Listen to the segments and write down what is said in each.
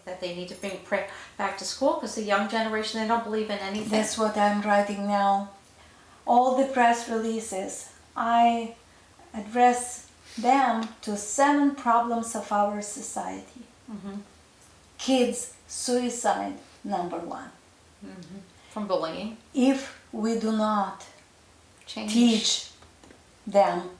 that they need to bring back to school because the young generation, they don't believe in anything. That's what I'm writing now. All the press releases, I address them to 7 problems of our society. Kids, suicide, number 1. From bullying. If we do not Change. teach them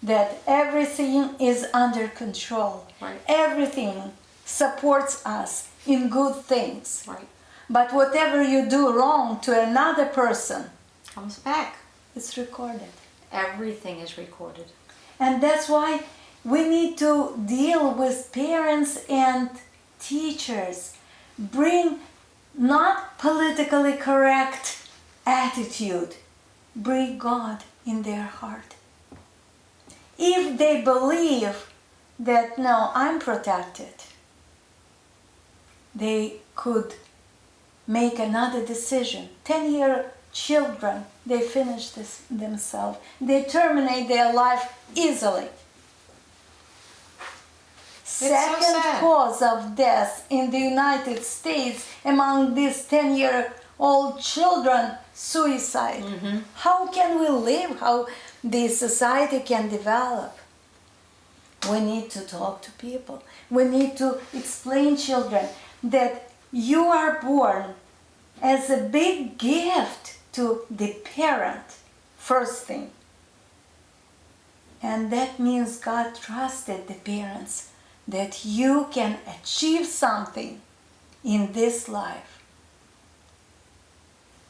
that everything is under control, Right. everything supports us in good things, Right. but whatever you do wrong to another person, Comes back. it's recorded. Everything is recorded. And that's why we need to deal with parents and teachers. Bring not politically correct attitude. Bring God in their heart. If they believe that, no, I'm protected, they could make another decision. 10-year children, they finish this themselves. They terminate their life easily. Second so sad. cause of death in the United States among these 10-year-old children, suicide. How can we live? How the society can develop? We need to talk to people. We need to explain children that you are born as a big gift to the parent, first thing. And that means God trusted the parents that you can achieve something in this life.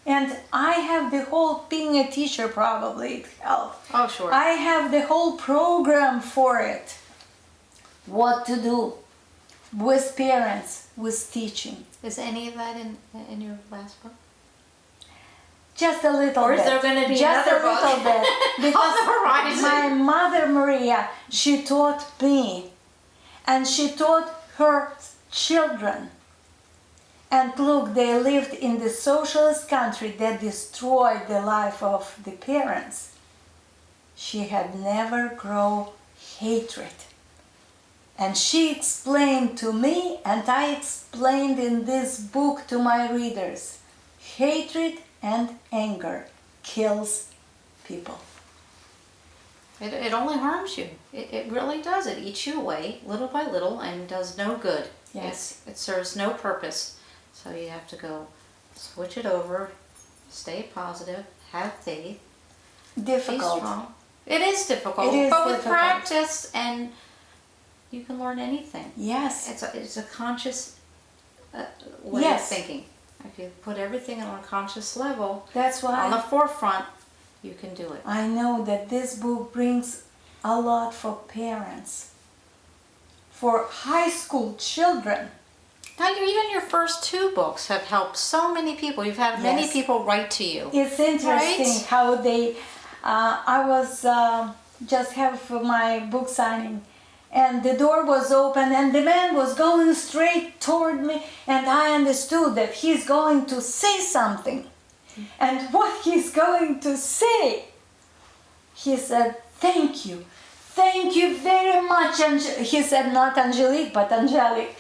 And I have the whole, being a teacher probably it helped. Oh, sure. I have the whole program for it. What to do with parents, with teaching. Is any of that in your last book? Just a little Or bit. is there going to be just another a little book? bit. Because On the horizon. my mother Maria, she taught me, and she taught her children. And look, they lived in the socialist country that destroyed the life of the parents. She had never grown hatred. And she explained to me, and I explained in this book to my readers, hatred and anger kills people. It only harms you. It really does. It eats you away little by little and does no good. Yes. It serves no purpose. So you have to go switch it over, stay positive, have faith, be Difficult. strong. It is difficult, It is but with difficult. practice and you can learn anything. Yes. It's a conscious way Yes. of thinking. If you put everything on a conscious level, That's why on the forefront, you can do it. I know that this book brings a lot for parents, for high school children. Now, even your first 2 books have helped so many people. You've had many Yes. people write to you. It's interesting Right? how they, I was just have my book signing, and the door was open and the man was going straight toward me, and I understood that he's going to say something. And what he's going to say, he said, thank you very much, he said not Angelique, but Angelic.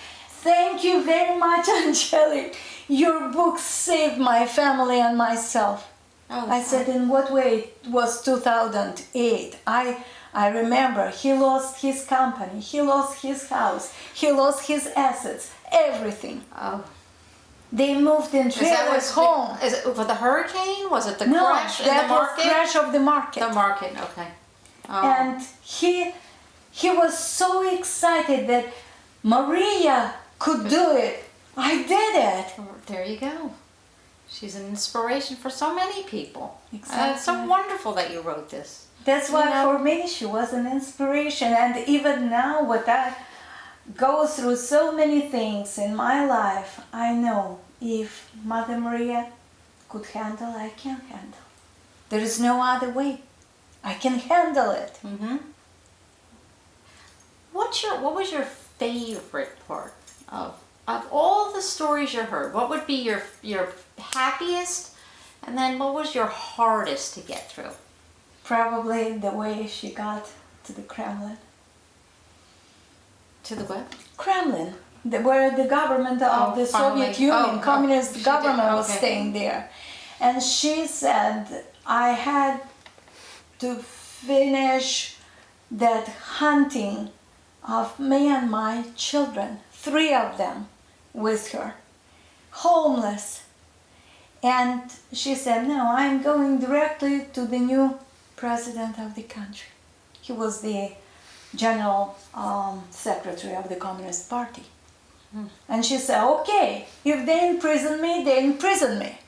Thank you very much, Angelic. Your book saved my family and myself. Oh, I said, in what way? It was 2008. I remember he lost his company, he lost his house, he lost his assets, everything. Oh. They moved in trailers home. Is it for the hurricane? Was it the No, crash in that the was market? crash of the market. The market, okay. Oh. And he was so excited that Maria could do it. I did it. There you go. She's an inspiration for so many people. Exactly. It's so wonderful that you wrote this. That's why You know? for me she was an inspiration. And even now, what I go through so many things in my life, I know if Mother Maria could handle, I can handle. There is no other way. I can handle it. Mm-hmm. What was your favorite part of all the stories you heard? What would be your happiest, and then what was your hardest to get through? Probably the way she got to the Kremlin. To the what? Kremlin. where the government of the finally. Soviet Union, communist she did, government was okay. staying there. And she said, I had to finish that hunting of me and my children, 3 of them with her, homeless. And she said, no, I'm going directly to the new president of the country. He was the general secretary of the Communist Party. And she said, okay, if they imprison me, they imprison me.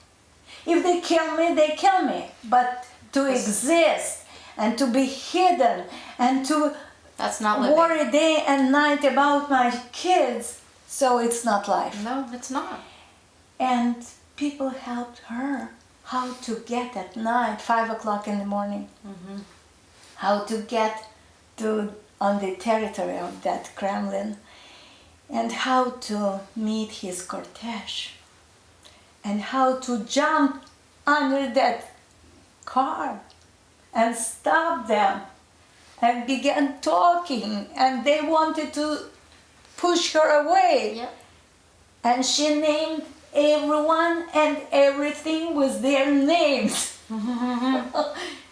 If they kill me, they kill me. But to exist and to be hidden and to That's not living. worry day and night about my kids, so it's not life. No, it's not. And people helped her how to get at night, 5 o'clock in the morning, how to get to on the territory of that Kremlin, and how to meet his cortege, and how to jump under that car and stop them and began talking, and they wanted to push her away. Yep. And she named everyone and everything with their names.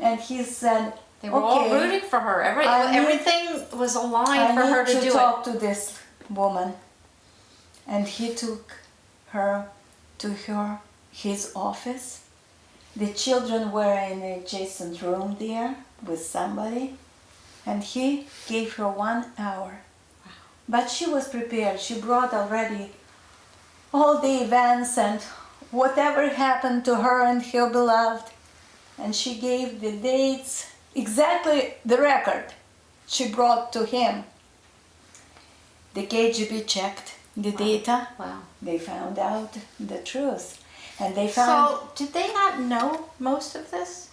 And he said, They were all rooting for her. Everything was I aligned for her to need do to talk it. to this woman. And he took her to his office. The children were in an adjacent room there with somebody. And he gave her 1 hour. But she was prepared. She brought already all the events and whatever happened to her and her beloved. And she gave the dates, exactly the record she brought to him. The KGB checked the data. Wow. They found out the truth. And they found... So, did they not know most of this?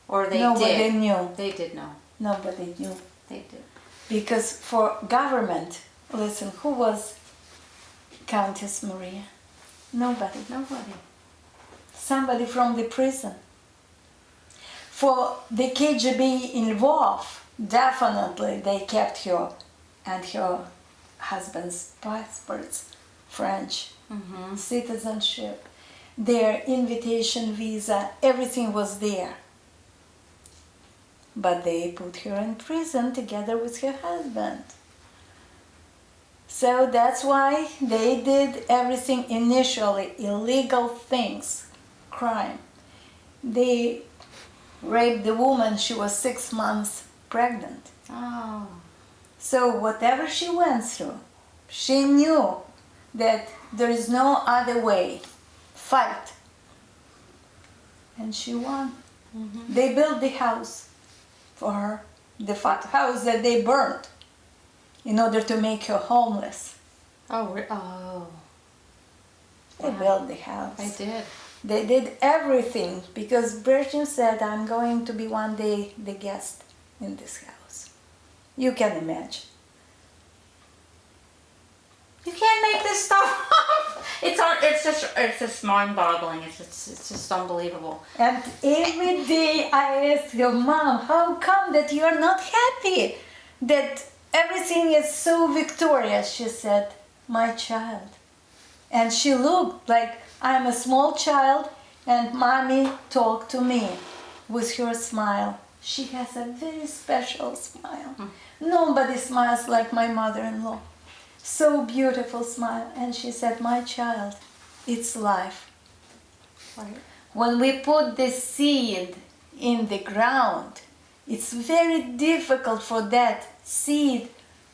Or they Nobody did? knew. They did know. Nobody knew. They did. Because for government, listen, who was Countess Maria? Nobody. Nobody. Somebody from the prison. For the KGB in Lvov, definitely they kept her and her husband's passports, French citizenship, their invitation visa, everything was there. But they put her in prison together with her husband. So that's why they did everything initially, illegal things, crime. They raped the woman, she was 6 months pregnant. Oh. So whatever she went through, she knew that there is no other way. Fight. And she won. They built the house for her, the house that they burned in order to make her homeless. Oh. They built the house. They did. They did everything because Virgin said, I'm going to be one day the guest in this house. You can imagine. You can't make this stuff up. It's just mind-boggling. It's just unbelievable. And every day I ask your mom, how come that you're not happy? That everything is so victorious? She said, my child. And she looked like I'm a small child and mommy talked to me with her smile. She has a very special smile. Nobody smiles like my mother-in-law. So beautiful smile. And she said, my child, it's life. Right. When we put the seed in the ground, it's very difficult for that seed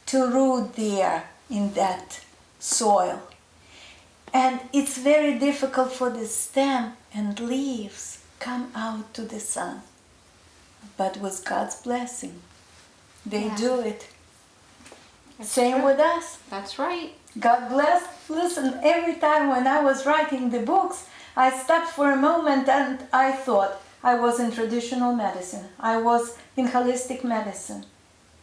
to root there in that soil. And it's very difficult for the stem and leaves come out to the sun. But with God's blessing, they do it. Same true. with us. That's right. God bless. Listen, every time when I was writing the books, I stopped for a moment and I thought I was in traditional medicine. I was in holistic medicine.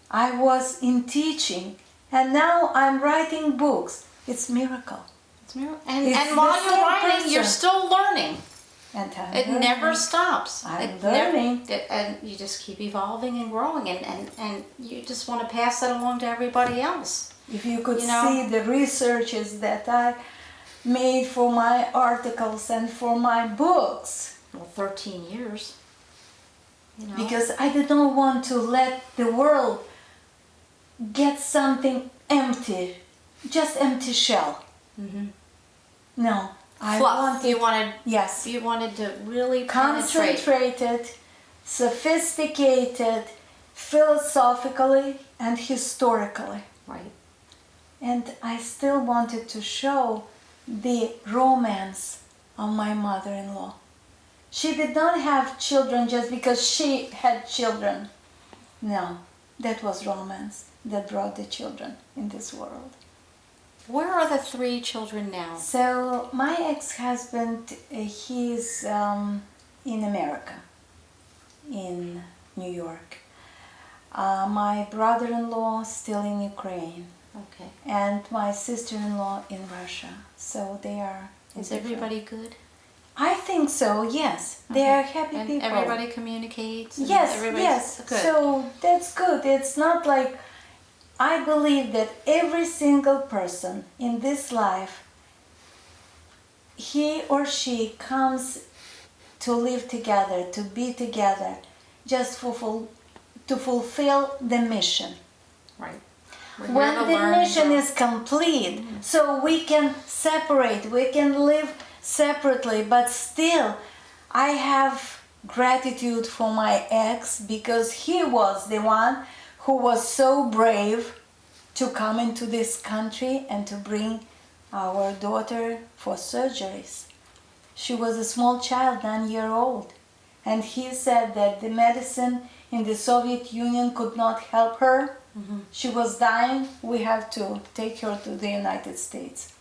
I was in teaching. And now I'm writing books. It's miracle. It's miracle. And It's while the you're same writing, person. you're still learning. And It never stops. I'm learning. And you just keep evolving and growing, and you just want to pass that along to everybody else. If you could You know? see the researches that I made for my articles and for my books, Well, 13 years. You know? because I did not want to let the world get something empty, just empty shell. Mm-hmm. No, I Fluff. wanted, yes, You wanted to really penetrate. concentrated, sophisticated, philosophically and historically. Right. And I still wanted to show the romance of my mother-in-law. She did not have children just because she had children. No, that was romance that brought the children in this world. Where are the 3 children now? So my ex-husband, he's in America, in New York. My brother-in-law still in Ukraine. Okay. And my sister-in-law in Russia. So they are. Is everybody good? I think so. Yes, they are happy And people. everybody communicates? And Yes, everybody's yes. Good. So that's good. It's not like, I believe that every single person in this life, he or she comes to live together, to be together, just to fulfill the mission. Right. We're here When to the learn and mission grow. is complete, so we can separate, we can live separately, but still I have gratitude for my ex, because he was the one who was so brave to come into this country and to bring our daughter for surgeries. She was a small child, 9-year-old, and he said that the medicine in the Soviet Union could not help her. Mm-hmm. She was dying. We have to take her to the United States.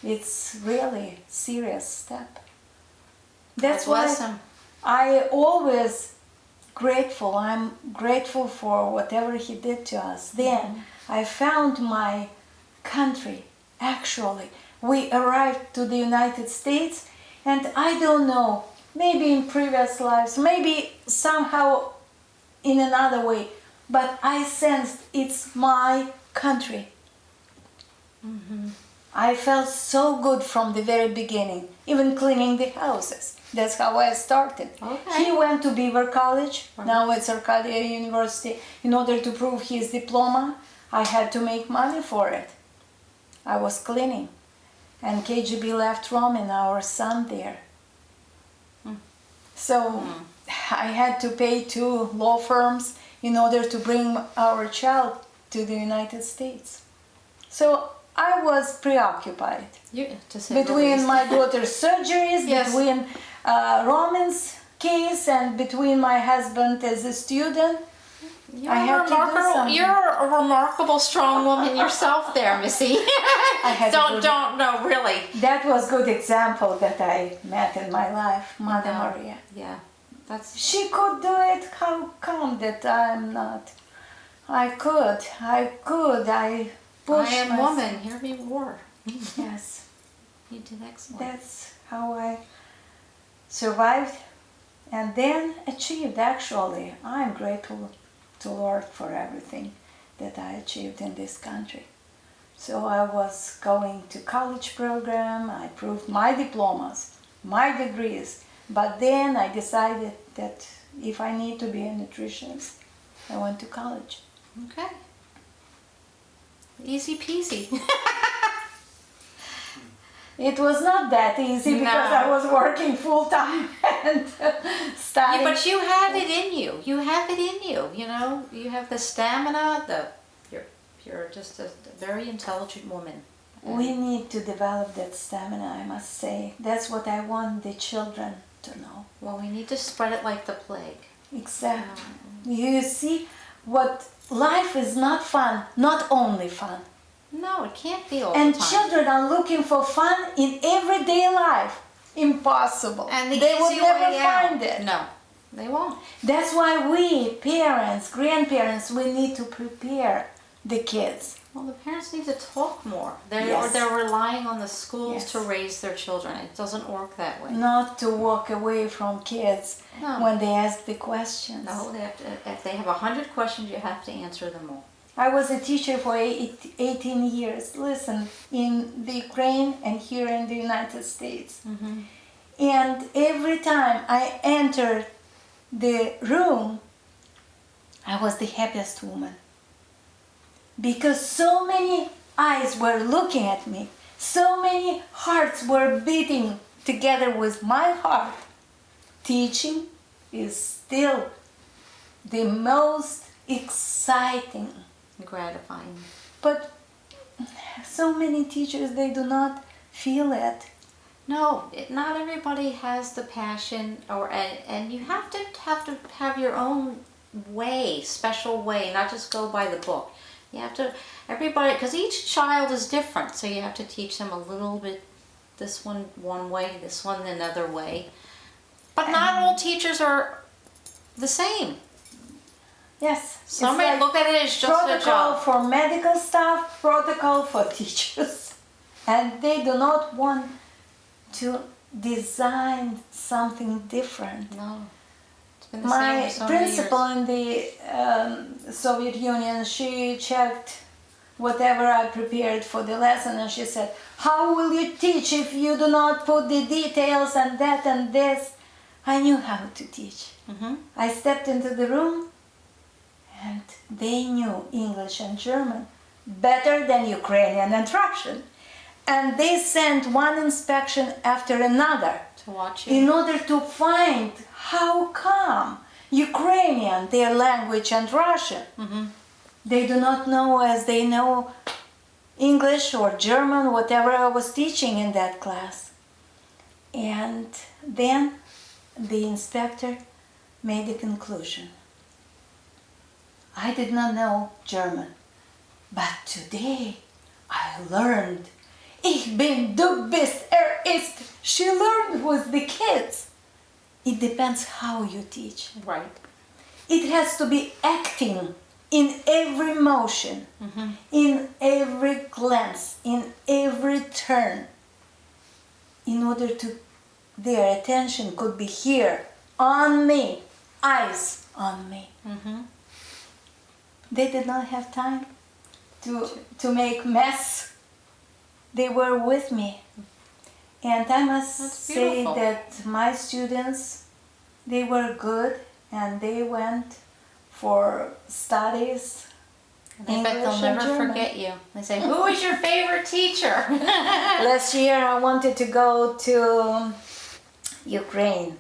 It's really serious step. That's God why bless him. I always grateful. I'm grateful for whatever he did to us. Then I found my country. Actually, we arrived to the United States, and I don't know, maybe in previous lives, maybe somehow in another way, but I sensed it's my country. Mm-hmm. I felt so good from the very beginning, even cleaning the houses. That's how I started. Okay. He went to Beaver College, Right. now it's Arcadia University. In order to prove his diploma, I had to make money for it. I was cleaning. And KGB left Roman, our son, there. So I had to pay 2 law firms in order to bring our child to the United States. So I was preoccupied To say the between least. my daughter's surgeries, Yes. between Roman's case, and between my husband as a student. You're I had to do remarkable. something. You're a remarkable, strong woman yourself, there, Missy. I had to do- don't no, really. That was good example that I met in my life, Mother No. Maria. Yeah, that's She could do it. How come that I'm not? I could. I pushed I am myself. woman. Hear me roar. Yes, You did excellent. that's how I survived and then achieved. Actually, I'm grateful to Lord for everything that I achieved in this country. So I was going to college program. I proved my diplomas, my degrees. But then I decided that if I need to be a nutritionist, I went to college. Okay. Easy peasy. It was not that easy because No. I was working full time and studying. But you have it in you. You have it in you. You know, you have the stamina. You're just a very intelligent woman. We need to develop that stamina, I must say. That's what I want the children to know. Well, we need to spread it like the plague. Exactly. You see, what life is not fun, not only fun. No, it can't be all And the time. children are looking for fun in everyday life. Impossible. And the they would easy never way out. find it. No, they won't. That's why we, parents, grandparents, we need to prepare the kids. Well, the parents need to talk more. Yes. They're relying on the schools Yes. to raise their children. It doesn't work that way. Not to walk away from kids No. when they ask the questions. No, they have to, if they have 100 questions, you have to answer them all. I was a teacher for 18 years, listen, in the Ukraine and here in the United States. And every time I entered the room, I was the happiest woman. Because so many eyes were looking at me, so many hearts were beating together with my heart. Teaching is still the most exciting, gratifying. but so many teachers, they do not feel it. No, not everybody has the passion, and you have to have your own way, special way, not just go by the book. You have to, everybody, because each child is different, so you have to teach them a little bit, this one way, this one another way. But not all teachers are the same. Yes. Some may look at it as just a protocol job. for medical staff, protocol for teachers. And they do not want to design something different. No. It's been the same My for so many principal years. in the Soviet Union, she checked whatever I prepared for the lesson and she said, how will you teach if you do not put the details and that and this? I knew how to teach. I stepped into the room and they knew English and German better than Ukrainian and Russian. And they sent one inspection after another To watch you. in order to find how come Ukrainian, their language, and Russian, they do not know as they know English or German, whatever I was teaching in that class. And then the inspector made a conclusion. I did not know German, but today I learned. Ich bin, du bist, ist. She learned with the kids. It depends how you teach. Right. It has to be acting in every motion, in every glance, in every turn, in order to their attention could be here, on me, eyes on me. They did not have time to make mess. They were with me. And I must That's say beautiful. that my students, they were good and they went for studies. I bet they'll English and never German. forget you. They say, who is your favorite teacher? Last year I wanted to go to Ukraine.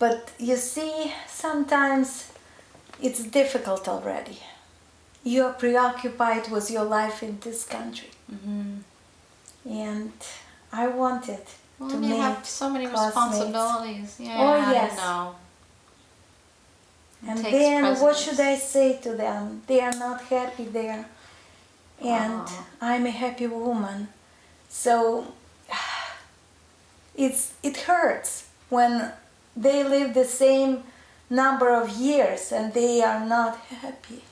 But you see, sometimes it's difficult already. You're preoccupied with your life in this country. And I wanted Well, to you make have so many classmates. responsibilities. Yeah, Oh, yes. I know. And Takes then what precedence. should I say to them? They are not happy there. And Aw. I'm a happy woman. So it hurts when they live the same number of years and they are not happy.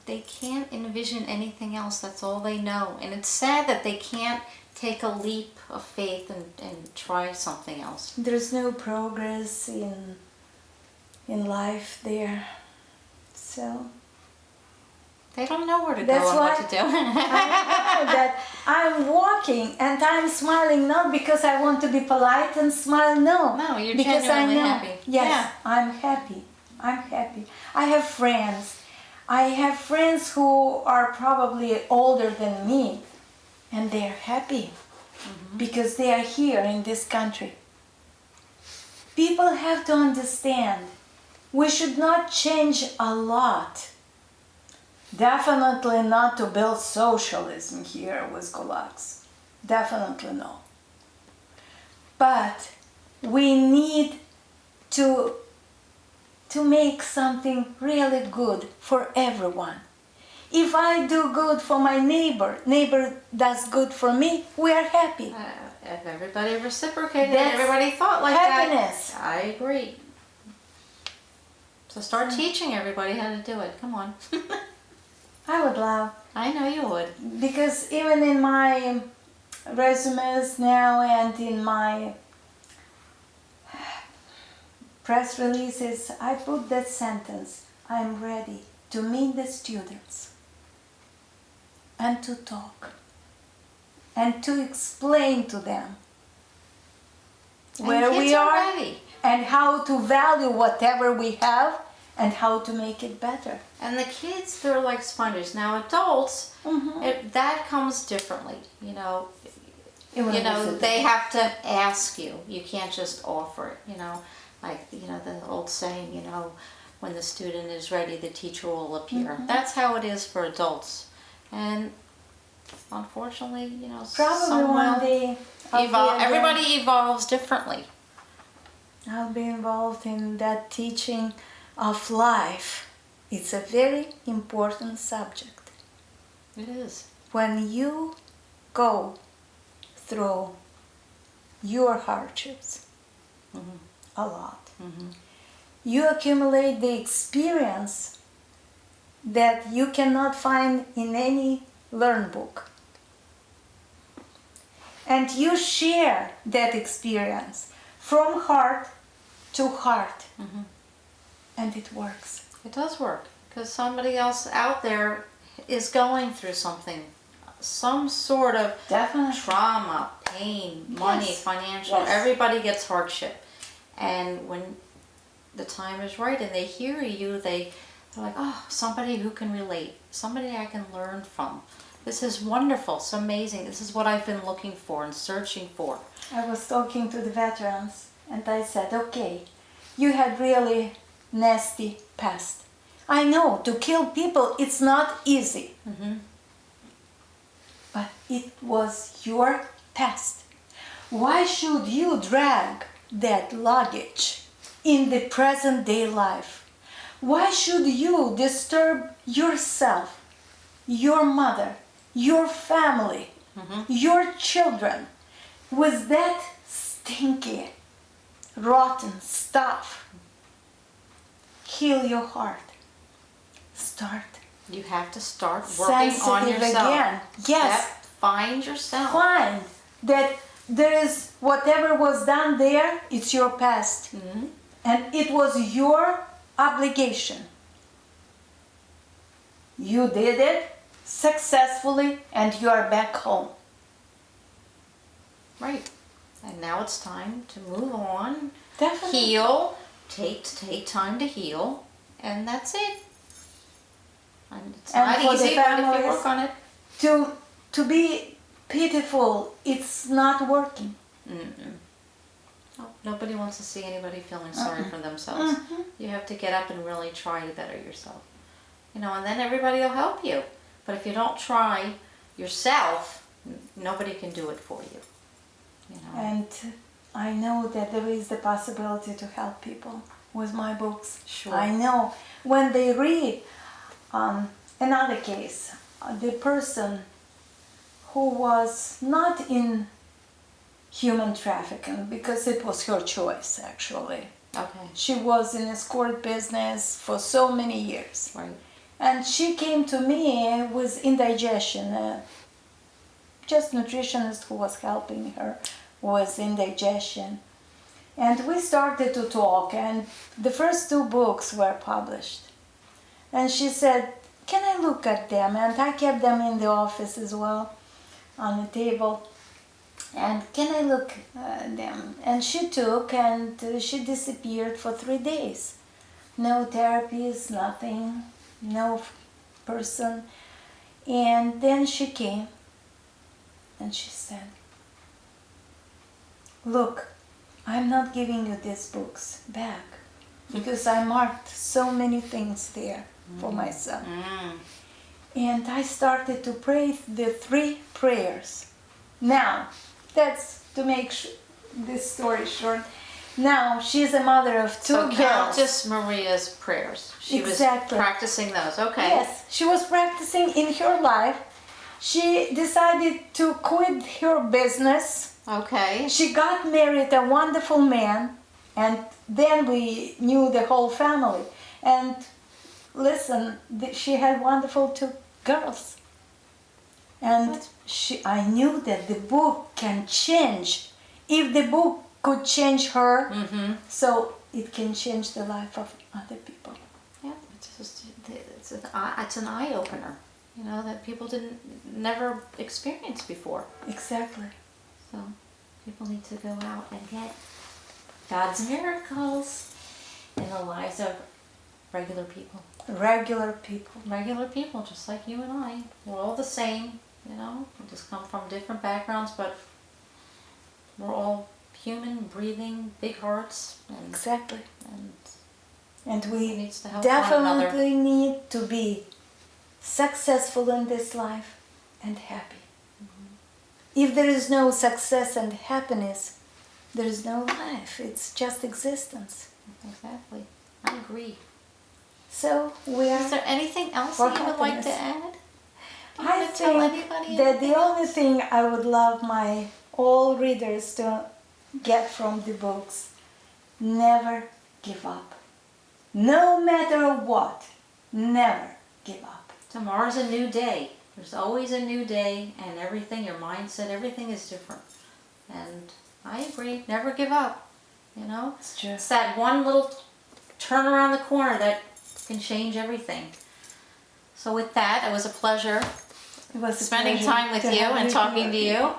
They can't envision anything else. That's all they know. And it's sad that they can't take a leap of faith and try something else. There's no progress in life there. So They don't know where to That's go and what why to do. I know that I'm walking and I'm smiling not because I want to be polite and smile, no. No, you're because I genuinely know, happy. Yes, Yeah. I'm happy. I'm happy. I have friends. I have friends who are probably older than me and they're happy because they are here in this country. People have to understand we should not change a lot. Definitely not to build socialism here with gulags. Definitely no. But we need to make something really good for everyone. If I do good for my neighbor does good for me, we are happy. If everybody reciprocated, That's everybody thought like happiness. that. I agree. So start teaching everybody how to do it. Come on. I would love, I know you would. because even in my resumes now and in my press releases, I put that sentence, I'm ready to meet the students and to talk and to explain to them where we are ready. and how to value whatever we have and how to make it better. And the kids, they're like sponges. Now adults, that comes differently. You know, they have to ask you. You can't just offer it. You know, like the old saying. You know, when the student is ready, the teacher will appear. That's how it is for adults. And unfortunately, Probably one day everybody evolves differently. I'll be involved in that teaching of life. It's a very important subject. It is. When you go through your hardships a lot, you accumulate the experience that you cannot find in any learn book. And you share that experience from heart to heart. And it works. It does work, because somebody else out there is going through something, some sort of trauma, pain, money, financial. Yes. Everybody gets hardship. And when the time is right and they hear you, they're like, oh, somebody who can relate, somebody I can learn from. This is wonderful, it's amazing. This is what I've been looking for and searching for. I was talking to the veterans and I said, okay, you had really nasty past. I know, to kill people, it's not easy. But it was your past. Why should you drag that luggage in the present day life? Why should you disturb yourself, your mother, your family, your children with that stinky, rotten stuff? Heal your heart. You have to start working on yourself. Again. Yes. Find yourself. Find that there is whatever was done there, it's your past. And it was your obligation. You did it successfully and you are back home. Right. And now it's time to move on. Definitely. Heal. Take time to heal. And that's it. And it's not easy, but if you work on it. To be pitiful, it's not working. No, nobody wants to see anybody feeling sorry for themselves. You have to get up and really try to better yourself. And then everybody will help you. But if you don't try yourself, nobody can do it for you. And I know that there is the possibility to help people with my books. Sure. I know when they read another case, the person who was not in human trafficking, because it was her choice actually. Okay. She was in escort business for so many years. Right. And she came to me with indigestion. Just nutritionist who was helping her with indigestion. And we started to talk, and the first 2 books were published. And she said, can I look at them? And I kept them in the office as well, on the table. And can I look at them? And she took, and she disappeared for 3 days. No therapies, nothing, no person. And then she came, and she said, look, I'm not giving you these books back because I marked so many things there for my son. And I started to pray the 3 prayers. Now, that's to make this story short. Now, she's a mother of 2 girls. So Countess Maria's prayers. She was practicing those. Okay. Yes, she was practicing in her life. She decided to quit her business. Okay. She got married a wonderful man, and then we knew the whole family. And listen, she had wonderful 2 girls. And I knew that the book can change. If the book could change her, so it can change the life of other people. Yeah, this just it's an eye opener, you know, that people never experienced before. Exactly. So people need to go out and get God's miracles in the lives of regular people. Regular people. Regular people, just like you and I. We're all the same, you know. We just come from different backgrounds, but we're all human, breathing, big hearts. And, Exactly. And we we needs to help one another. definitely need to be successful in this life and happy. If there is no success and happiness, there is no life. It's just existence. Exactly. I agree. So we are. Is there anything else for that you would like to happiness. add? Do you I want to tell think anybody that anything? the only thing I would love my all readers to get from the books, never give up. No matter what, never give up. Tomorrow's a new day. There's always a new day, and everything, your mindset, everything is different. And I agree, never give up, you know? It's true. It's that one little turn around the corner that can change everything. So with that, it was a pleasure It was a spending pleasure time with to you have and talking to here. you.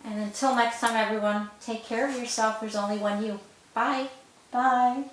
And until next time, everyone, take care of yourself. There's only one you. Bye. Bye.